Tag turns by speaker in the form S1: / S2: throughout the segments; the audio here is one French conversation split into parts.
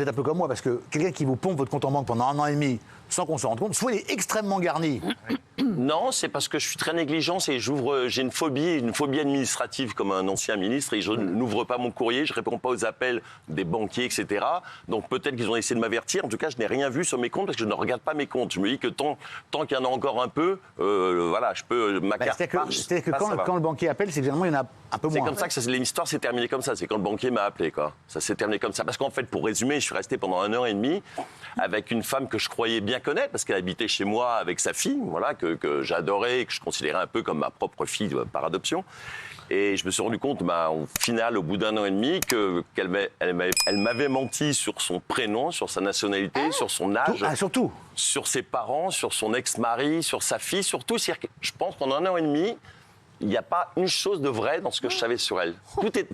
S1: vous êtes un peu comme moi, parce que quelqu'un qui vous pompe votre compte en banque pendant 1 an et demi, sans qu'on se rende compte, soit il est extrêmement garni.
S2: Non, c'est parce que je suis très négligent et j'ai une phobie administrative comme un ancien ministre et je n'ouvre pas mon courrier, je réponds pas aux appels des banquiers, etc. Donc peut-être qu'ils ont essayé de m'avertir. En tout cas, je n'ai rien vu sur mes comptes parce que je ne regarde pas mes comptes. Je me dis que tant qu'il y en a encore un peu, voilà, je peux ma carte.
S1: C'est-à-dire que quand le banquier appelle, c'est que généralement il y en a un peu moins.
S2: C'est comme ça que l'histoire s'est terminée comme ça. C'est quand le banquier m'a appelé, quoi. Ça s'est terminé comme ça. Parce qu'en fait, pour résumer, je suis resté pendant 1 an et demi avec une femme que je croyais bien connaître parce qu'elle habitait chez moi avec sa fille, voilà, que j'adorais et que je considérais un peu comme ma propre fille par adoption. Et je me suis rendu compte, au final, au bout d'1 an et demi, qu'elle m'avait menti sur son prénom, sur sa nationalité, sur son âge,
S1: surtout
S2: sur ses parents, sur son ex-mari, sur sa fille, surtout. Je pense qu'en 1 an et demi, il n'y a pas une chose de vrai dans ce que je savais sur elle.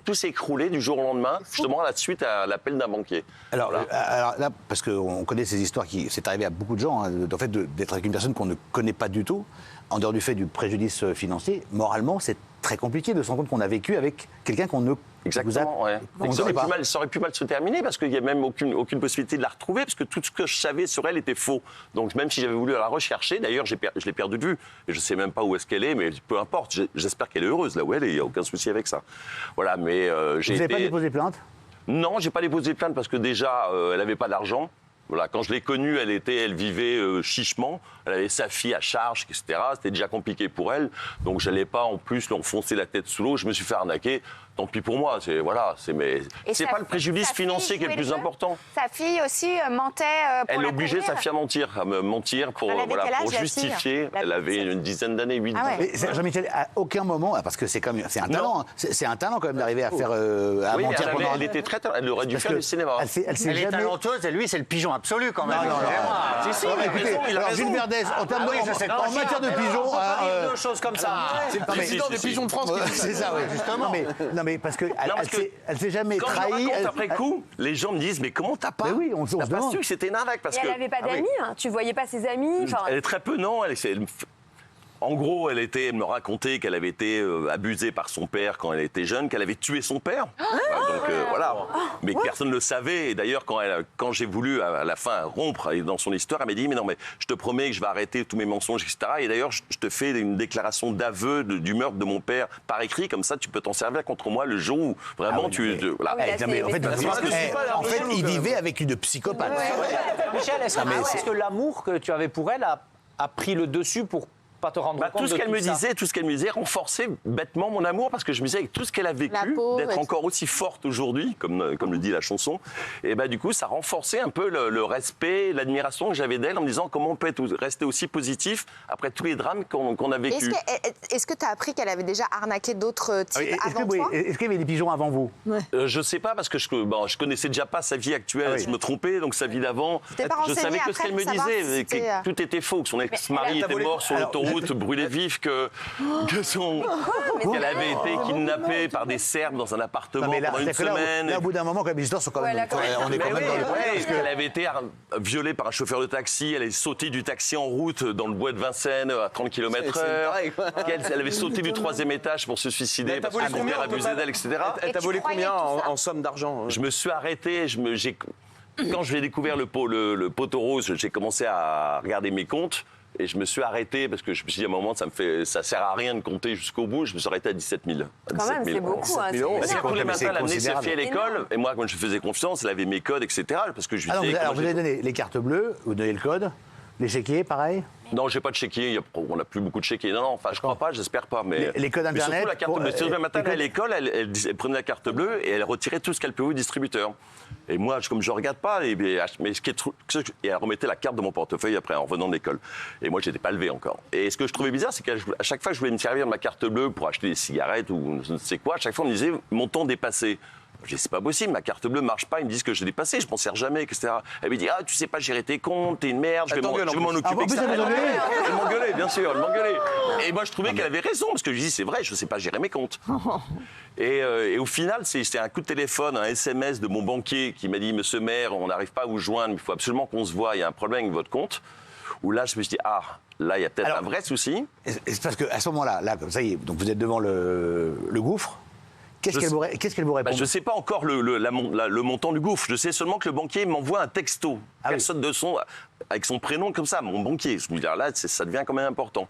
S2: Tout s'est écroulé du jour au lendemain, justement à la suite à l'appel d'un banquier.
S1: Alors là, parce qu'on connaît ces histoires c'est arrivé à beaucoup de gens, en fait, d'être avec une personne qu'on ne connaît pas du tout, en dehors du fait du préjudice financier, moralement, c'est très compliqué de se rendre compte qu'on a vécu avec quelqu'un qu'on ne
S2: Exactement, ouais. Ça aurait pu mal se terminer parce qu'il n'y a même aucune possibilité de la retrouver parce que tout ce que je savais sur elle était faux. Donc même si j'avais voulu la rechercher, d'ailleurs je l'ai perdue de vue et je ne sais même pas où est-ce qu'elle est, mais peu importe, j'espère qu'elle est heureuse là où elle est, il n'y a aucun souci avec ça. Voilà, mais
S1: Vous n'avez pas déposé plainte ?
S2: Non, j'ai pas déposé plainte parce que déjà, elle n'avait pas d'argent. Voilà, quand je l'ai connue, elle vivait chichement, elle avait sa fille à charge, etc. C'était déjà compliqué pour elle, donc je n'allais pas en plus lui enfoncer la tête sous l'eau. Je me suis fait arnaquer. Tant pis pour moi, c'est pas le préjudice financier qui est le plus important.
S3: Sa fille aussi mentait pour
S2: elle
S3: la
S2: obligeait sa fille à me mentir pour justifier. Elle avait une dizaine d'années, 8 ans.
S1: Mais Jean-Michel, à aucun moment, parce que c'est un talent, c'est un talent quand même d'arriver à faire mentir pendant.
S2: Elle était très elle aurait dû faire du cinéma.
S4: Elle est talentueuse et lui c'est le pigeon absolu quand même.
S1: Alors Gilles Verdez, en matière de pigeons,
S4: deux choses comme ça.
S5: C'est le président des pigeons de France qui dit ça.
S1: C'est ça, oui, justement. Non mais parce qu'elle s'est jamais trahie.
S2: Après coup, les gens me disent mais comment t'as pas su que c'était une arnaque parce
S6: que elle n'avait pas d'amis, tu voyais pas ses amis.
S2: Elle est très peu, non. En gros, elle me racontait qu'elle avait été abusée par son père quand elle était jeune, qu'elle avait tué son père. Voilà. Mais personne ne le savait. Et d'ailleurs, quand j'ai voulu à la fin rompre dans son histoire, elle m'a dit mais non, mais je te promets que je vais arrêter tous mes mensonges, etc. Et d'ailleurs, je te fais une déclaration d'aveu du meurtre de mon père par écrit, comme ça, tu peux t'en servir contre moi le jour où vraiment En
S1: fait, il vivait avec une psychopathe.
S4: Michel, est-ce que l'amour que tu avais pour elle a pris le dessus pour pas te rendre compte
S2: tout ce qu'elle me disait renforçait bêtement mon amour parce que je me disais avec tout ce qu'elle a vécu, d'être encore aussi forte aujourd'hui, comme le dit la chanson, et du coup ça renforçait un peu le respect, l'admiration que j'avais d'elle en me disant comment on peut rester aussi positif après tous les drames qu'on a vécu.
S3: Est-ce que tu as appris qu'elle avait déjà arnaqué d'autres types avant toi ?
S1: Est-ce qu'il y avait des pigeons avant vous ?
S2: Je sais pas parce que je connaissais déjà pas sa vie actuelle, je me trompais, donc sa vie d'avant, je savais que ce qu'elle me disait, que tout était faux, que son ex-mari était mort sur l'autoroute brûlée vive, qu'elle avait été kidnappée par des Serbes dans un appartement pendant une semaine.
S1: Là, au bout d'un moment, quand même, les histoires sont quand même... On est quand même dans le...
S2: Elle avait été violée par un chauffeur de taxi, elle est sautée du taxi en route dans le bois de Vincennes à 30 km/h. Elle avait sauté du 3e étage pour se suicider parce que son père abusait d'elle, etc.
S5: Elle t'a volé combien en somme d'argent ?
S2: Je me suis arrêté, quand j'ai découvert le poteau rose, j'ai commencé à regarder mes comptes. Et je me suis arrêté parce que je me suis dit à un moment ça sert à rien de compter jusqu'au bout. Je me suis arrêté à 17 000.
S6: Quand même, c'est beaucoup.
S2: Tous les matins, elle amenait sa fille à l'école. Et moi, quand je faisais confiance, elle avait mes codes, etc. Parce que je lui disais.
S1: Alors, vous avez donné les cartes bleues, vous donnez le code, les chéquiers, pareil ?
S2: Non, j'ai pas de chéquier. On n'a plus beaucoup de chéquiers. Non, enfin, je crois pas, j'espère pas. Mais
S1: les codes internet.
S2: Surtout la carte bleue. Le matin, à l'école, elle prenait la carte bleue et elle retirait tout ce qu'elle pouvait au distributeur. Et moi, comme je regarde pas, et elle remettait la carte de mon portefeuille après en revenant de l'école. Et moi, j'étais pas levé encore. Et ce que je trouvais bizarre, c'est qu'à chaque fois que je voulais me servir de ma carte bleue pour acheter des cigarettes ou je ne sais quoi, à chaque fois on me disait mon temps dépassé. Je dis, c'est pas possible, ma carte bleue marche pas, ils me disent que je l'ai dépassé, je m'en sers jamais, etc. Elle me dit, tu sais pas gérer tes comptes, t'es une merde, je vais m'en occuper. Elle m'engueulait, bien sûr, elle m'engueulait. Et moi, je trouvais qu'elle avait raison, parce que je dis, c'est vrai, je sais pas gérer mes comptes. Et au final, c'était un coup de téléphone, un SMS de mon banquier qui m'a dit, monsieur maire, on n'arrive pas à vous joindre, il faut absolument qu'on se voie, il y a un problème avec votre compte. Où là, je me suis dit, là, il y a peut-être un vrai souci.
S1: C'est parce qu'à ce moment-là, ça y est, donc vous êtes devant le gouffre. Qu'est-ce qu'elle vous répond?
S2: Je ne sais pas encore le montant du gouffre. Je sais seulement que le banquier m'envoie un texto. Personne de son, avec son prénom comme ça, mon banquier. Je me dis, là, ça devient quand même important.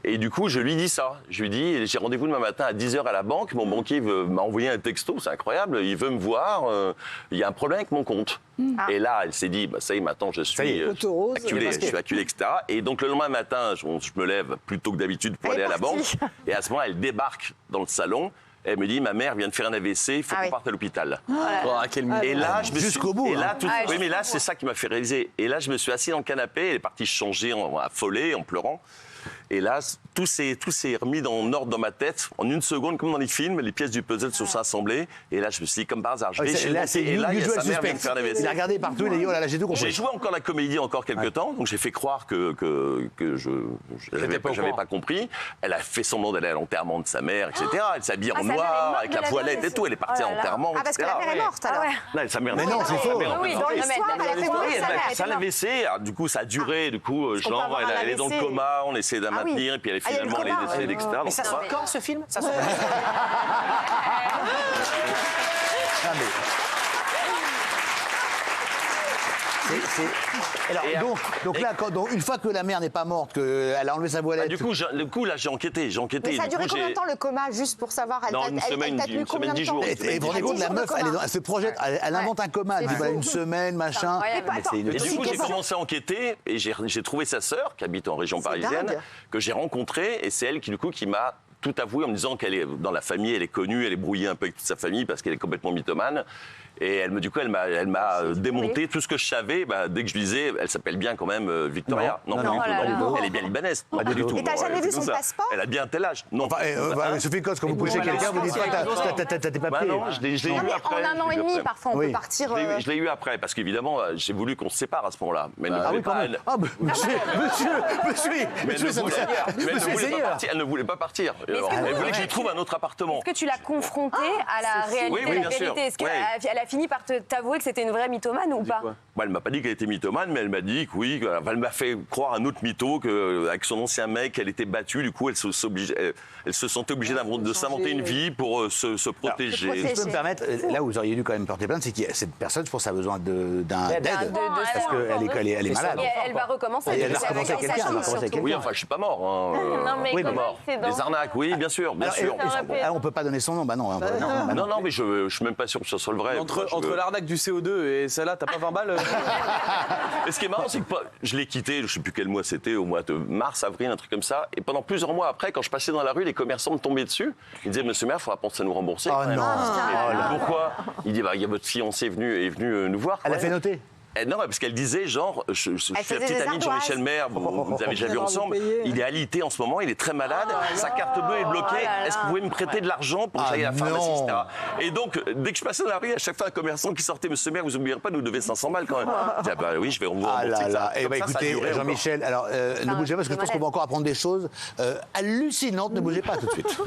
S2: Et du coup, je lui dis ça. Je lui dis, j'ai rendez-vous demain matin à 10h à la banque. Mon banquier m'a envoyé un texto, c'est incroyable. Il veut me voir. Il y a un problème avec mon compte. Et là, elle s'est dit, ça y est, maintenant, je suis acculé, etc. Et donc, le lendemain matin, je me lève plus tôt que d'habitude pour aller à la banque. Et à ce moment-là, elle débarque dans le salon. Elle me dit, ma mère vient de faire un AVC, il faut qu'on parte à l'hôpital. Et là, je me
S1: jusqu'au bout.
S2: Et là, oui, mais là, c'est ça qui m'a fait réaliser. Et là, je me suis assis dans le canapé, elle est partie changer, affolée, en pleurant. Et là, tout s'est remis en ordre dans ma tête. En une seconde, comme dans les films, les pièces du puzzle se sont assemblées. Et là, je me suis dit, comme par hasard, je vais chez le banquier. Et là, il y a sa mère qui vient de faire un AVC.
S1: Il a regardé partout, il a dit, oh là là, j'ai tout compris.
S2: J'ai joué encore la comédie quelques temps, donc j'ai fait croire que je n'avais pas compris. Elle a fait semblant d'aller à l'enterrement de sa mère, etc. Elle s'habille en noir, avec la voilette et tout. Elle est partie à l'enterrement,
S3: parce que la mère est morte, alors.
S2: Non, sa mère
S1: mais non, c'est faux.
S3: Oui, dans l'histoire, elle a fait mourir sa mère.
S2: Ça l'AVC, du coup, ça a duré. Du coup, genre, elle est dans le coma, on essaie de la maintenir, et puis finalement, elle est décédée, etc.
S4: Mais ça sort quand, ce film? Ça sort...
S1: Alors, donc là, une fois que la mère n'est pas morte, qu'elle a enlevé sa voilette...
S2: Du coup, là, j'ai enquêté.
S3: Mais ça a duré combien de temps, le coma, juste pour savoir?
S2: Une semaine, 10 jours.
S1: Et vous vous rendez compte, la meuf, elle se projette, elle invente un coma, elle dit, voilà, une semaine, machin...
S2: Et du coup, j'ai commencé à enquêter, et j'ai trouvé sa sœur, qui habite en région parisienne, que j'ai rencontrée, et c'est elle qui m'a tout avoué en me disant qu'elle est dans la famille, elle est connue, elle est brouillée un peu avec toute sa famille parce qu'elle est complètement mythomane. Et elle m'a démonté tout ce que je savais. Dès que je lui disais, elle s'appelle bien quand même Victoria. Non, pas du tout. Elle est bien libanaise. Pas du tout.
S3: Et t'as jamais vu son passeport?
S2: Elle a bien un tel âge. Non.
S1: Sophie Coste, quand vous poussez quelqu'un, vous dites pas, t'as tes papiers.
S2: Non, je l'ai eu après.
S3: En un an et demi, parfois, on peut partir.
S2: Je l'ai eu après, parce qu'évidemment, j'ai voulu qu'on se sépare à ce moment-là. Mais elle ne voulait pas. Elle ne voulait pas partir. Elle voulait que je lui trouve un autre appartement.
S6: Est-ce que tu l'as confrontée à la réalité, la vérité? Est-ce qu'elle a fini par t'avouer que c'était une vraie mythomane ou pas?
S2: Elle m'a pas dit qu'elle était mythomane, mais elle m'a dit que oui. Elle m'a fait croire un autre mytho qu'avec son ancien mec, elle était battue. Du coup, elle se sentait obligée de s'inventer une vie pour se protéger.
S1: Si je peux me permettre, là où vous auriez dû quand même porter plainte, c'est que cette personne, je pense, a besoin d'aide. Parce qu'elle est malade.
S6: Elle va recommencer.
S1: Elle va recommencer avec quelqu'un.
S2: Oui, enfin, je suis pas mort.
S6: Non, mais
S2: mort. Des arnaques, oui, bien sûr.
S1: On peut pas donner son nom, non.
S2: Non, mais je suis même pas sûr que ce soit le vrai.
S5: Entre l'arnaque du CO2 et celle-là, t'as pas 20 balles?
S2: Et ce qui est marrant, c'est que je l'ai quitté, je sais plus quel mois c'était, au mois de mars, avril, un truc comme ça. Et pendant plusieurs mois après, quand je passais dans la rue, les commerçants me tombaient dessus. Ils disaient, monsieur Maire, il faudra penser à nous rembourser.
S1: Oh non.
S2: Pourquoi? Il dit, il y a votre fiancée est venue nous voir.
S1: Elle a fait noter.
S2: Non, parce qu'elle disait, genre, je suis la petite amie de Jean-Michel Maire, vous avez déjà vu ensemble, il est alité en ce moment, il est très malade, sa carte bleue est bloquée, est-ce que vous pouvez me prêter de l'argent pour que j'aille à la pharmacie, etc. Et donc, dès que je passais dans la rue, à chaque fois, un commerçant qui sortait, monsieur Maire, vous n'oublierez pas de nous devez 500 balles quand même. Je dis, oui, je vais vous rembourser ça.
S1: Eh bien, écoutez, Jean-Michel, alors, ne bougez pas, parce que je pense qu'on va encore apprendre des choses hallucinantes, ne bougez pas tout de suite.